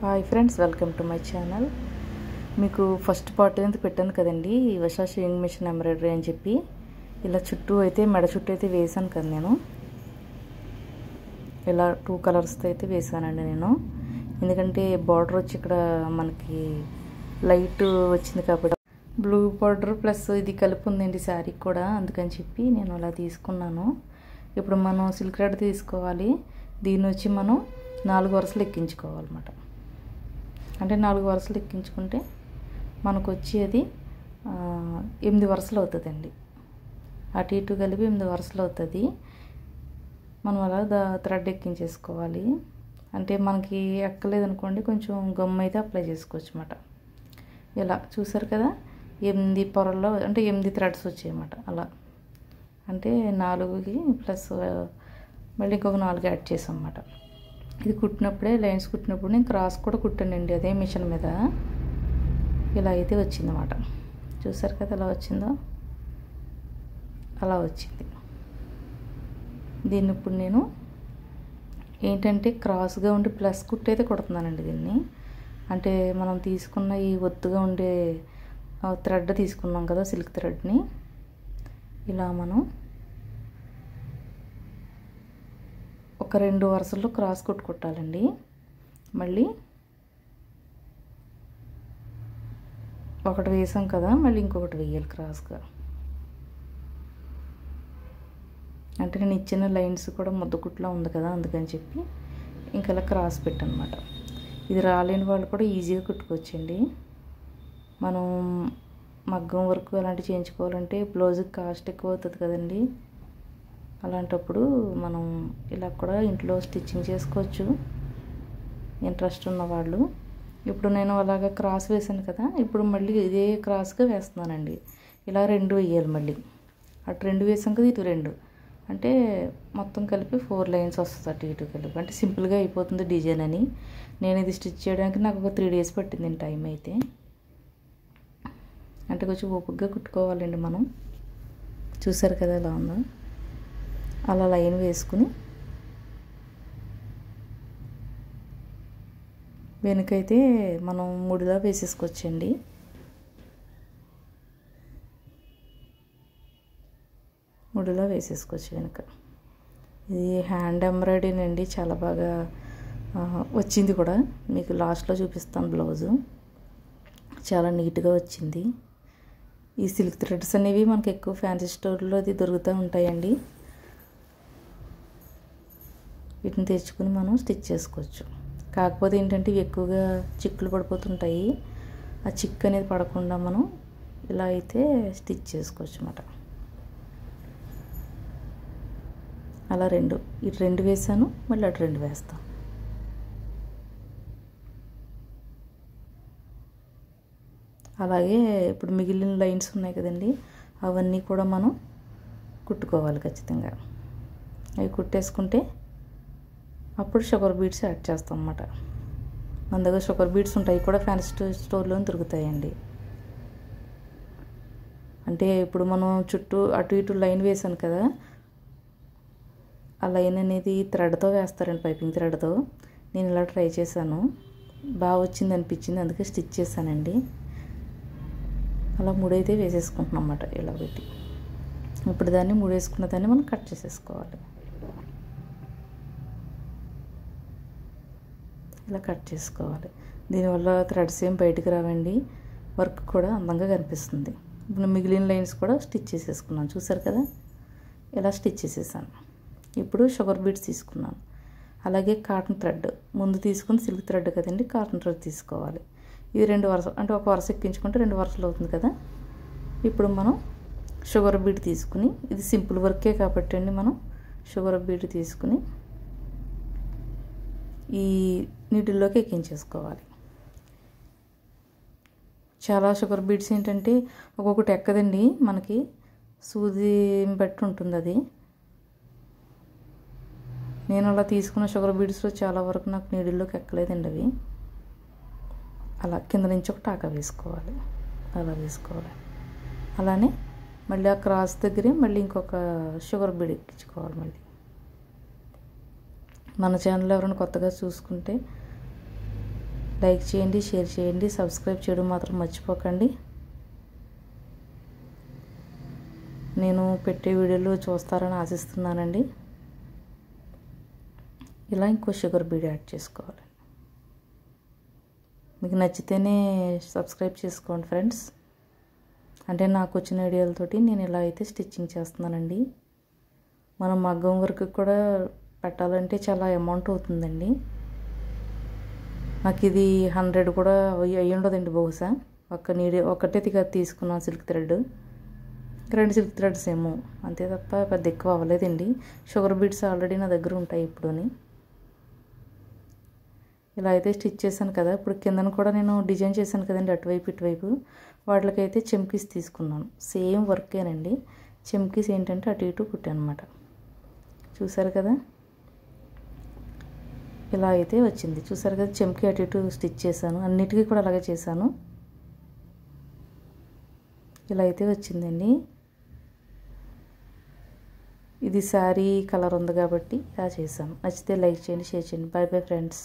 Hi friends, welcome to my channel. మీకు first part అనేది పెట్టాను కదండి, ఉషా షేయింగ్ మిషన్ ఎంబ్రాయిడరీ అని చెప్పి. ఇలా చుట్టూ అయితే మెడ చుట్టూ అయితే వేసాను కదా నేను. ఇలా 2 కలర్స్తో అయితే వేసానండి నేను. ఎందుకంటే బార్డర్ వచ్చి ఇక్కడ మనకి లైట్ వచ్చింది కాబట్టి బ్లూ బార్డర్ ప్లస్ ఇది కలిపి ఉందండి శారీకి కూడా, అందుకని చెప్పి నేను అలా తీసుకున్నాను. ఇప్పుడు మనం సిల్క్ థ్రెడ్ తీసుకోవాలి. దీన్ని వచ్చి మనం 4 వరుసలు ఎక్కించుకోవాలన్నమాట. అంటే 4 వరుసలు ఎక్కించుకుంటే మనకు వచ్చేది 8 వరుసలు అవుతుందండి. అటు ఇటు కలిపి 8 వరుసలు అవుతుంది. మనం అలా థ్రెడ్ ఎక్కించేసుకోవాలి. అంటే మనకి ఎక్కలేదనుకోండి, కొంచెం గమ్ అయితే అప్లై చేసుకోవచ్చు అన్నమాట. ఇలా చూసారు కదా, 8 పొరల్లో అంటే 8 థ్రెడ్స్ వచ్చాయన్నమాట. అలా అంటే 4కి ప్లస్ మళ్ళీ ఇంకొక 4 యాడ్ చేసాం అన్నమాట. ఇది కుట్టినప్పుడే లైన్స్ కుట్టినప్పుడు నేను క్రాస్ కూడా కుట్టానండి అదే మిషన్ మీద. ఇలా అయితే వచ్చిందన్నమాట. చూసారు కదా ఎలా వచ్చిందో, అలా వచ్చింది. దీన్ని ఇప్పుడు నేను ఏంటంటే క్రాస్గా ఉండి ప్లస్ కుట్టి అయితే కుడుతున్నానండి దీన్ని. అంటే మనం తీసుకున్న ఈ ఒత్తుగా ఉండే థ్రెడ్ తీసుకున్నాం కదా, సిల్క్ థ్రెడ్ని ఇలా మనం ఒక 2 వరుసల్లో క్రాస్ కుట్టాలండి. మళ్ళీ ఒకటి వేసాం కదా, మళ్ళీ ఇంకొకటి వేయాలి క్రాస్గా. అంటే నేను ఇచ్చిన లైన్స్ కూడా ముద్దకుట్లా ఉంది కదా, అందుకని చెప్పి ఇంకలా క్రాస్ పెట్టనమాట. ఇది రాలేని వాళ్ళు కూడా ఈజీగా కుట్టుకోవచ్చండి. మనం మగ్గం వర్క్ అలాంటివి చేయించుకోవాలంటే బ్లౌజ్కి కాస్ట్ ఎక్కువ అవుతుంది కదండి. అలాంటప్పుడు మనం ఇలా కూడా ఇంట్లో స్టిచ్చింగ్ చేసుకోవచ్చు, ఇంట్రెస్ట్ ఉన్నవాళ్ళు. ఇప్పుడు నేను అలాగా క్రాస్ వేసాను కదా, ఇప్పుడు మళ్ళీ ఇదే క్రాస్గా వేస్తున్నానండి. ఇలా 2 వేయాలి. మళ్ళీ అటు 2 వేసాం కదా, ఇటు 2 అంటే మొత్తం కలిపి 4 లైన్స్ వస్తుంది అటు ఇటు కలిపి. అంటే సింపుల్గా అయిపోతుంది డిజైన్ అని. నేను ఇది స్టిచ్ చేయడానికి నాకు ఒక 3 డేస్ పట్టింది టైం అయితే. అంటే కొంచెం ఓపికగా కుట్టుకోవాలండి మనం. చూసారు కదా ఎలా ఉందో. అలా లైన్ వేసుకుని వెనుకైతే మనం ముడిలా వేసేసుకోవచ్చండి. ముడిలా వేసేసుకోవచ్చు వెనుక. ఇది హ్యాండ్ ఎంబ్రాయిడరీ అండి, చాలా బాగా వచ్చింది కూడా. మీకు లాస్ట్లో చూపిస్తాను బ్లౌజు. చాలా నీట్గా వచ్చింది. ఈ సిల్క్ థ్రెడ్స్ అనేవి మనకి ఎక్కువ ఫ్యాన్సీ స్టోర్లో అది దొరుకుతూ ఉంటాయండి. వీటిని తెచ్చుకుని మనం స్టిచ్ చేసుకోవచ్చు. కాకపోతే ఏంటంటే ఇవి ఎక్కువగా చిక్కులు పడిపోతుంటాయి. ఆ చిక్కు అనేది పడకుండా మనం ఇలా అయితే స్టిచ్ చేసుకోవచ్చు అన్నమాట. అలా ఇటు 2 వేసాను, మళ్ళీ అటు 2 వేస్తాను. అలాగే ఇప్పుడు మిగిలిన లైన్స్ ఉన్నాయి కదండి, అవన్నీ కూడా మనం కుట్టుకోవాలి ఖచ్చితంగా. అవి కుట్టేసుకుంటే అప్పుడు షుగర్ బీడ్స్ యాడ్ చేస్తాం అన్నమాట. మన దగ్గర షుగర్ బీడ్స్ ఉంటాయి కూడా, ఫ్యాన్సీ స్టోర్లో దొరుకుతాయండి. అంటే ఇప్పుడు మనం చుట్టూ అటు ఇటు లైన్ వేసాను కదా, ఆ లైన్ అనేది థ్రెడ్తో వేస్తారండి, పైపింగ్ థ్రెడ్తో. నేను ఇలా ట్రై చేశాను, బాగా వచ్చింది అనిపించింది, అందుకే స్టిచ్ చేశానండి. అలా ముడైతే వేసేసుకుంటున్నాం అన్నమాట ఇలా పెట్టి. ఇప్పుడు దాన్ని ముడేసుకున్న దాన్ని మనం కట్ చేసేసుకోవాలి. ఇలా కట్ చేసుకోవాలి. దీనివల్ల థ్రెడ్స్ ఏం బయటకు రావండి, వర్క్ కూడా అందంగా కనిపిస్తుంది. ఇప్పుడు మిగిలిన లైన్స్ కూడా స్టిచ్ చేసేసుకున్నాను. చూసారు కదా, ఇలా స్టిచ్ చేసేసాను. ఇప్పుడు షుగర్ బీడ్స్ తీసుకున్నాను. అలాగే కాటన్ థ్రెడ్ ముందు తీసుకుని సిల్క్ థ్రెడ్ కదండి, కాటన్ థ్రెడ్ తీసుకోవాలి. ఇది 2 వరుసలు, అంటే ఒక వరుస ఎక్కించుకుంటే 2 వరుసలు అవుతుంది కదా. ఇప్పుడు మనం షుగర్ బీడ్ తీసుకుని, ఇది సింపుల్ వర్కే కాబట్టి అండి, మనం షుగర్ బీడ్ తీసుకుని ఈ నీటిల్లోకి ఎక్కించేసుకోవాలి. చాలా షుగర్ బీడ్స్ ఏంటంటే ఒక్కొక్కటి ఎక్కదండి, మనకి సూది బట్టి ఉంటుంది అది. నేను అలా తీసుకున్న షుగర్ బీడ్స్లో చాలా వరకు నాకు నీడిల్లోకి ఎక్కలేదండి అవి. అలా కింద నుంచి ఒక టాకా వేసుకోవాలి, అలా వేసుకోవాలి. అలానే మళ్ళీ ఆ క్రాస్ దగ్గరే మళ్ళీ ఇంకొక షుగర్ బీడ్ ఎక్కించుకోవాలి. మళ్ళీ మన ఛానల్ ఎవరైనా కొత్తగా చూసుకుంటే లైక్ చేయండి, షేర్ చేయండి, సబ్స్క్రైబ్ చేయడం మాత్రం మర్చిపోకండి. నేను పెట్టే వీడియోలు చూస్తారని ఆశిస్తున్నానండి. ఇలా ఇంకో షుగర్ బీడ్ యాడ్ చేసుకోవాలి. మీకు నచ్చితేనే సబ్స్క్రైబ్ చేసుకోండి ఫ్రెండ్స్. అంటే నాకు వచ్చిన ఐడియాలతోటి నేను ఇలా అయితే స్టిచ్చింగ్ చేస్తున్నానండి. మనం మగ్గం వర్క్ కూడా పెట్టాలంటే చాలా అమౌంట్ అవుతుందండి. నాకు ఇది 100 కూడా అయ్యి ఉండదండి బహుశా. ఒకటే తీసుకున్నాను సిల్క్ థ్రెడ్, 2 సిల్క్ థ్రెడ్స్ ఏమో, అంతే తప్ప పెద్ద ఎక్కువ అవ్వలేదండి. షుగర్ బీడ్స్ ఆల్రెడీ నా దగ్గర ఉంటాయి ఇప్పుడుని. ఇలా అయితే స్టిచ్ చేశాను కదా. ఇప్పుడు కిందన కూడా నేను డిజైన్ చేశాను కదండి, అటువైపు ఇటువైపు. వాటికైతే చెమ్కీస్ తీసుకున్నాను. సేమ్ వర్కేనండి. చెమ్కీస్ ఏంటంటే అటు ఇటు కుట్టాను అనమాట. చూసారు కదా, ఇలా అయితే వచ్చింది. చూసారు కదా, చెమ్కీ అటు ఇటు స్టిచ్ చేశాను. అన్నిటికీ కూడా అలాగే చేశాను. ఇలా అయితే వచ్చిందండి. ఇది శారీ కలర్ ఉంది కాబట్టి ఇలా చేశాను. నచ్చితే లైక్ చేయండి, షేర్ చేయండి. By bye friends.